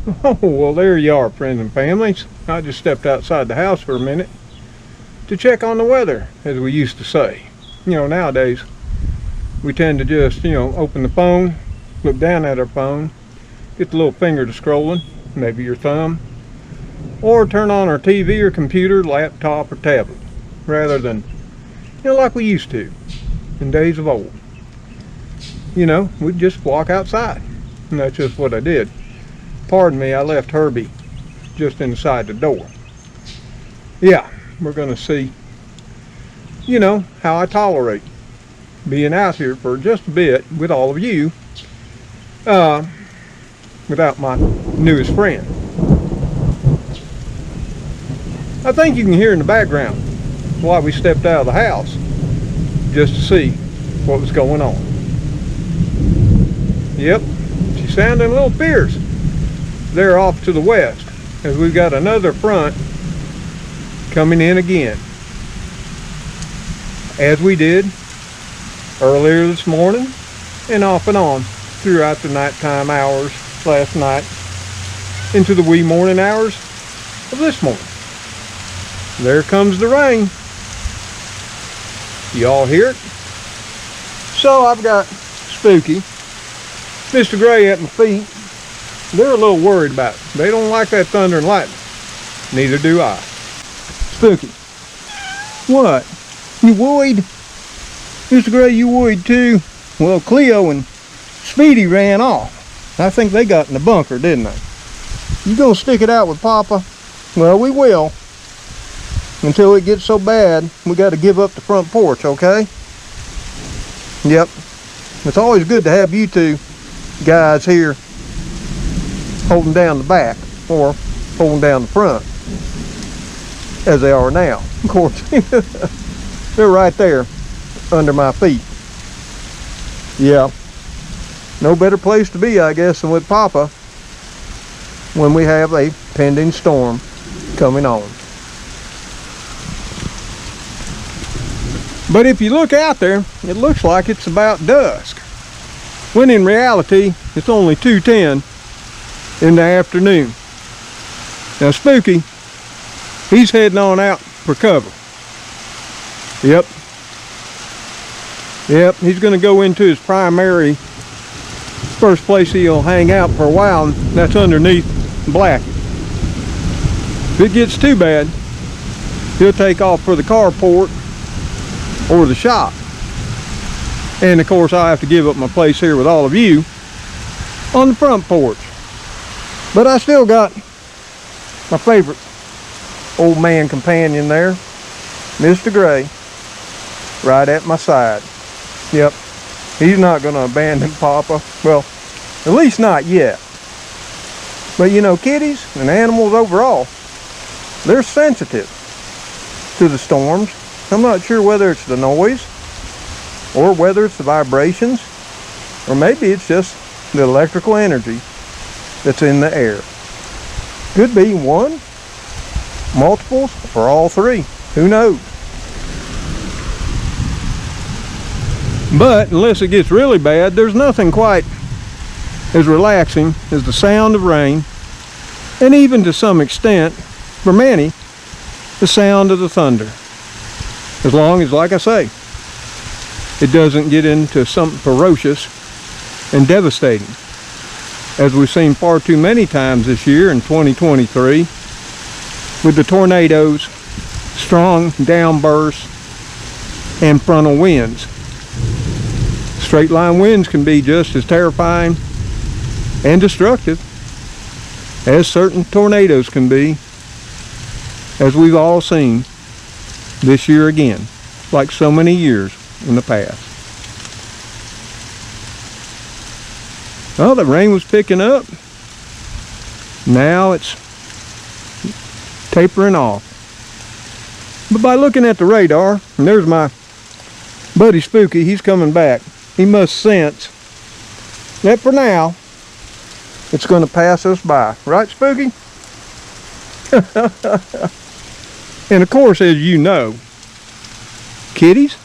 Oh, well, there you are, friends and families. I just stepped outside the house for a minute to check on the weather, as we used to say. You know, nowadays, we tend to just, open the phone, look down at our phone, get the little finger to scrolling, maybe your thumb, or turn on our TV or computer, laptop, or tablet, rather than, like we used to in days of old. We'd just walk outside, and that's just what I did. Pardon me, I left Herbie just inside the door. Yeah, we're going to see, how I tolerate being out here for just a bit with all of you, without my newest friend. I think you can hear in the background why we stepped out of the house, just to see what was going on. Yep, she's sounding a little fierce. They're off to the west, as we've got another front coming in again, as we did earlier this morning and off and on throughout the nighttime hours last night into the wee morning hours of this morning. There comes the rain. Y'all hear it? So I've got Spooky, Mr. Gray at my feet. They're a little worried about it. They don't like that thunder and lightning. Neither do I. Spooky. What? You worried? Mr. Gray, you worried too? Well, Cleo and Speedy ran off. I think they got in the bunker, didn't they? You gonna stick it out with Papa? Well, we will. Until it gets so bad, we got to give up the front porch, okay? Yep. It's always good to have you two guys here holding down the back or holding down the front, as they are now. Of course, they're right there under my feet. Yeah. No better place to be, I guess, than with Papa when we have a pending storm coming on. But if you look out there, it looks like it's about dusk, when in reality, it's only 2:10 in the afternoon. Now Spooky, he's heading on out for cover. Yep, he's going to go into his primary first place he'll hang out for a while, and that's underneath Blackie. If it gets too bad, he'll take off for the carport or the shop. And of course I have to give up my place here with all of you on the front porch. But I still got my favorite old man companion there, Mr. Gray, right at my side. Yep, he's not going to abandon Papa. Well, at least not yet. But kitties and animals overall, they're sensitive to the storms. I'm not sure whether it's the noise or whether it's the vibrations, or maybe it's just the electrical energy that's in the air. Could be one, multiples, or all three. Who knows? But unless it gets really bad, there's nothing quite as relaxing as the sound of rain, and even to some extent, for many, the sound of the thunder. As long as, like I say, it doesn't get into something ferocious and devastating, as we've seen far too many times this year in 2023, with the tornadoes, strong downbursts, and frontal winds. Straight line winds can be just as terrifying and destructive as certain tornadoes can be, as we've all seen this year again, like so many years in the past. Well, the rain was picking up. Now it's tapering off. But by looking at the radar, and there's my buddy Spooky, he's coming back. He must sense that for now, it's going to pass us by. Right, Spooky? And of course, as you know, kitties,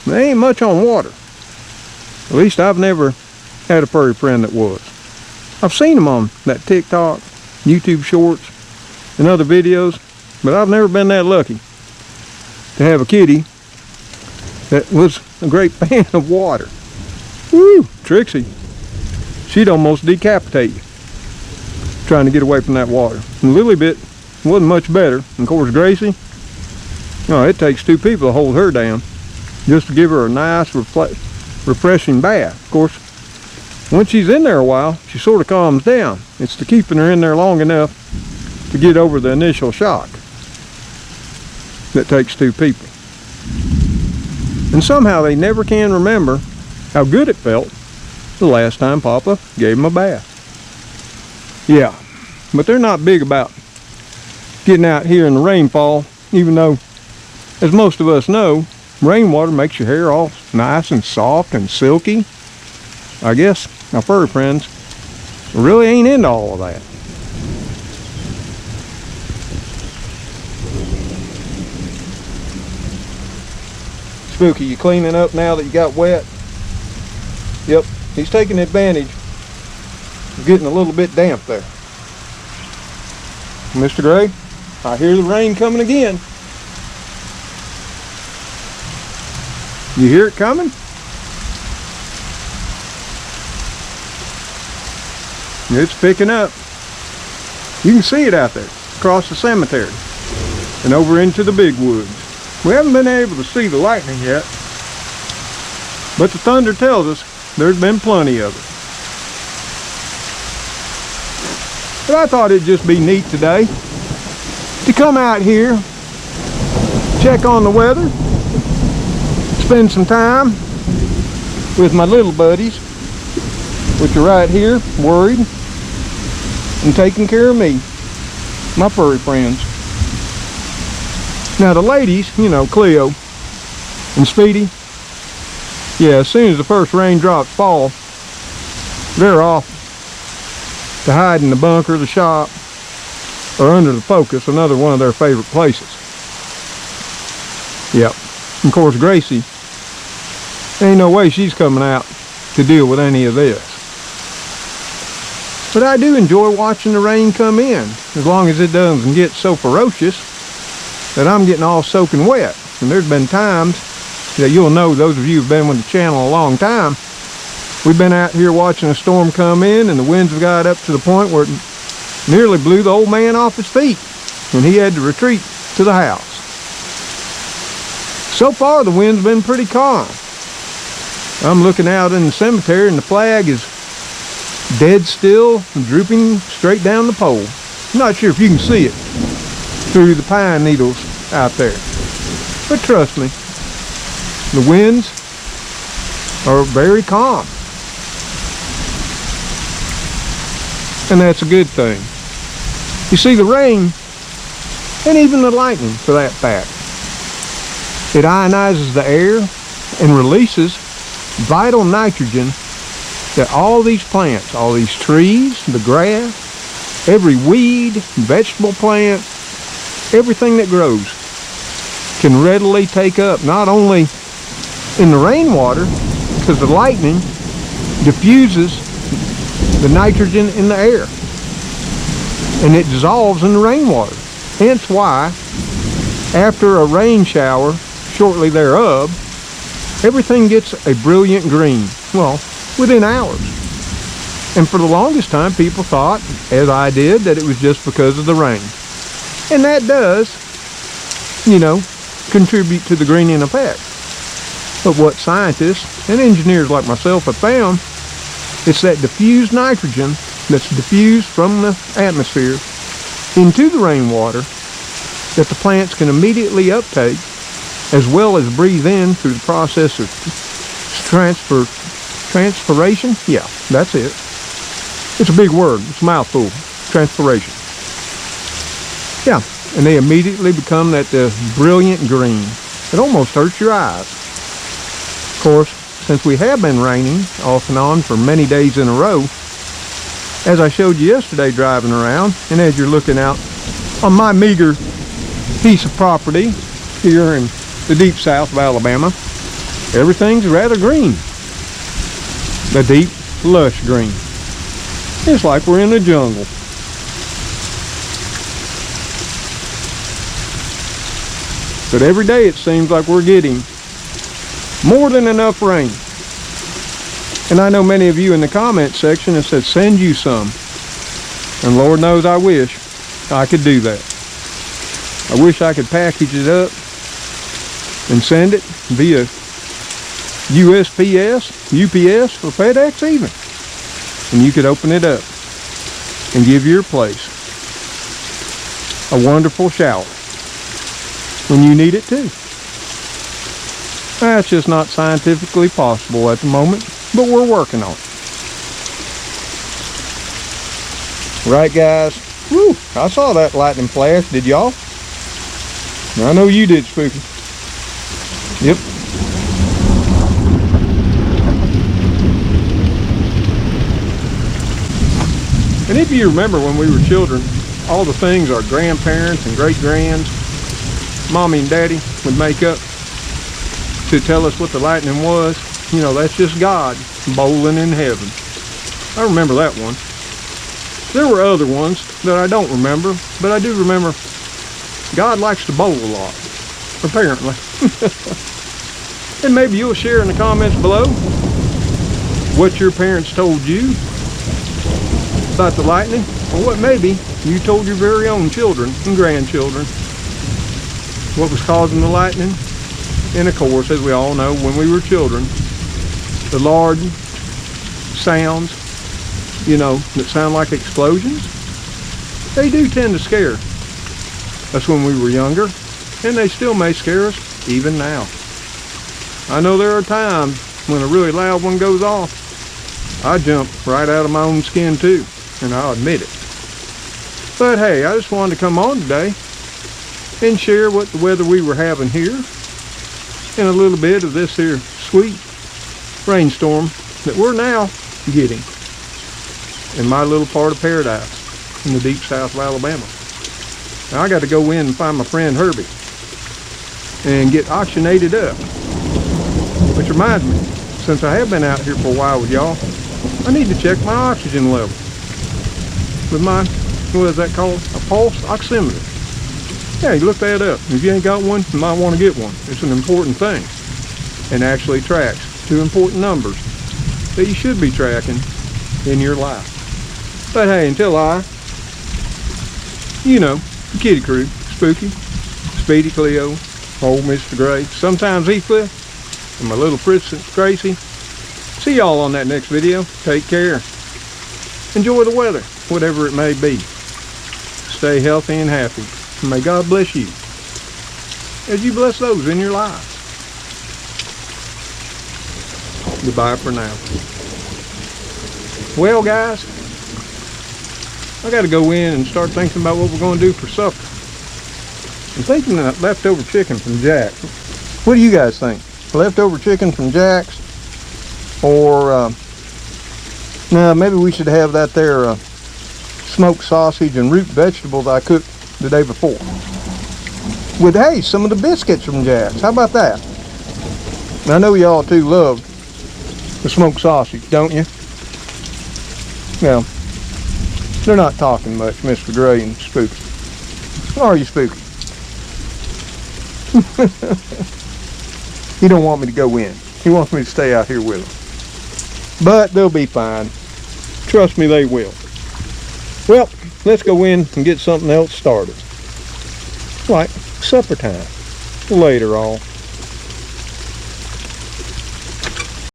they ain't much on water. At least I've never had a furry friend that was. I've seen them on that TikTok YouTube shorts and other videos, but I've never been that lucky to have a kitty that was a great fan of water. Woo, Trixie, she'd almost decapitate you trying to get away from that water. And Lilybit wasn't much better. And of course, Gracie, oh, it takes two people to hold her down just to give her a nice, refreshing bath. Of course, once she's in there a while, she sort of calms down. It's the keeping her in there long enough to get over the initial shock that takes two people. And somehow they never can remember how good it felt the last time Papa gave them a bath. Yeah, but they're not big about getting out here in the rainfall, even though, as most of us know, rainwater makes your hair all nice and soft and silky. I guess my furry friends really ain't into all of that. Spooky, you cleaning up now that you got wet? Yep, he's taking advantage of getting a little bit damp there. Mr. Gray, I hear the rain coming again. You hear it coming? It's picking up. You can see it out there across the cemetery and over into the big woods. We haven't been able to see the lightning yet, but the thunder tells us there's been plenty of it. But I thought it'd just be neat today to come out here, check on the weather, spend some time with my little buddies, which are right here, worried and taking care of me, my furry friends. Now the ladies, you know, Cleo and Speedy, yeah, as soon as the first raindrops fall, they're off to hide in the bunker, the shop, or under the Focus, another one of their favorite places. Yep. Of course, Gracie, ain't no way she's coming out to deal with any of this. But I do enjoy watching the rain come in, as long as it doesn't get so ferocious that I'm getting all soaking wet. And there's been times that you'll know, those of you who've been with the channel a long time, we've been out here watching a storm come in, and the winds have got up to the point where it nearly blew the old man off his feet, and he had to retreat to the house. So far, the wind's been pretty calm. I'm looking out in the cemetery, and the flag is dead still and drooping straight down the pole. I'm not sure if you can see it through the pine needles out there, but trust me, the winds are very calm, and that's a good thing. You see, the rain, and even the lightning for that fact, it ionizes the air and releases vital nitrogen that all these plants, all these trees, the grass, every weed, vegetable plant, everything that grows can readily take up, not only in the rainwater, because the lightning diffuses the nitrogen in the air and it dissolves in the rainwater. Hence why, after a rain shower, shortly thereof, everything gets a brilliant green, well, within hours. And for the longest time, people thought, as I did, that it was just because of the rain. And that does, you know, contribute to the greening effect. But what scientists and engineers like myself have found, it's that diffused nitrogen that's diffused from the atmosphere into the rainwater that the plants can immediately uptake, as well as breathe in through the process of transpiration. Yeah, that's it. It's a big word. It's a mouthful. Transpiration. Yeah, and they immediately become that brilliant green. It almost hurts your eyes. Of course, since we have been raining off and on for many days in a row, as I showed you yesterday driving around, and as you're looking out on my meager piece of property here in the deep south of Alabama, everything's rather green. The deep, lush green. It's like we're in the jungle. But every day it seems like we're getting more than enough rain. And I know many of you in the comment section have said, send you some. And Lord knows I wish I could do that. I wish I could package it up and send it via USPS, UPS, or FedEx even. And you could open it up and give your place a wonderful shower when you need it too. That's just not scientifically possible at the moment, but we're working on it. Right, guys? Woo! I saw that lightning flash. Did y'all? I know you did, Spooky. Yep. And if you remember when we were children, all the things our grandparents and great-grands, mommy and daddy would make up to tell us what the lightning was, you know, that's just God bowling in heaven. I remember that one. There were other ones that I don't remember, but I do remember God likes to bowl a lot, apparently. And maybe you'll share in the comments below what your parents told you about the lightning, or what maybe you told your very own children and grandchildren what was causing the lightning. And of course, as we all know, when we were children, the large sounds, you know, that sound like explosions, they do tend to scare us when we were younger, and they still may scare us even now. I know there are times when a really loud one goes off, I jump right out of my own skin too, and I'll admit it. But hey, I just wanted to come on today and share what the weather we were having here and a little bit of this here sweet rainstorm that we're now getting in my little part of paradise in the deep south of Alabama. Now I got to go in and find my friend Herbie and get oxygenated up. Which reminds me, since I have been out here for a while with y'all, I need to check my oxygen level with my, what is that called? A pulse oximeter. Yeah, you look that up. If you ain't got one, you might want to get one. It's an important thing and actually tracks 2 important numbers that you should be tracking in your life. But hey, until I, you know, the kitty crew, Spooky, Speedy Cleo, old Mr. Gray, sometimes Heathcliff, and my little Fritz Gracie. See y'all on that next video. Take care. Enjoy the weather, whatever it may be. Stay healthy and happy. And may God bless you as you bless those in your lives. Goodbye for now. Well, guys, I got to go in and start thinking about what we're going to do for supper. I'm thinking that leftover chicken from Jack's. What do you guys think? Leftover chicken from Jack's? Or, no, maybe we should have that there smoked sausage and root vegetables I cooked the day before. With, hey, some of the biscuits from Jack's. How about that? I know y'all too love the smoked sausage, don't you? Well, they're not talking much, Mr. Gray and Spooky. Or are you, Spooky? He don't want me to go in. He wants me to stay out here with him. But they'll be fine. Trust me, they will. Well, let's go in and get something else started. Like supper time. Later, all.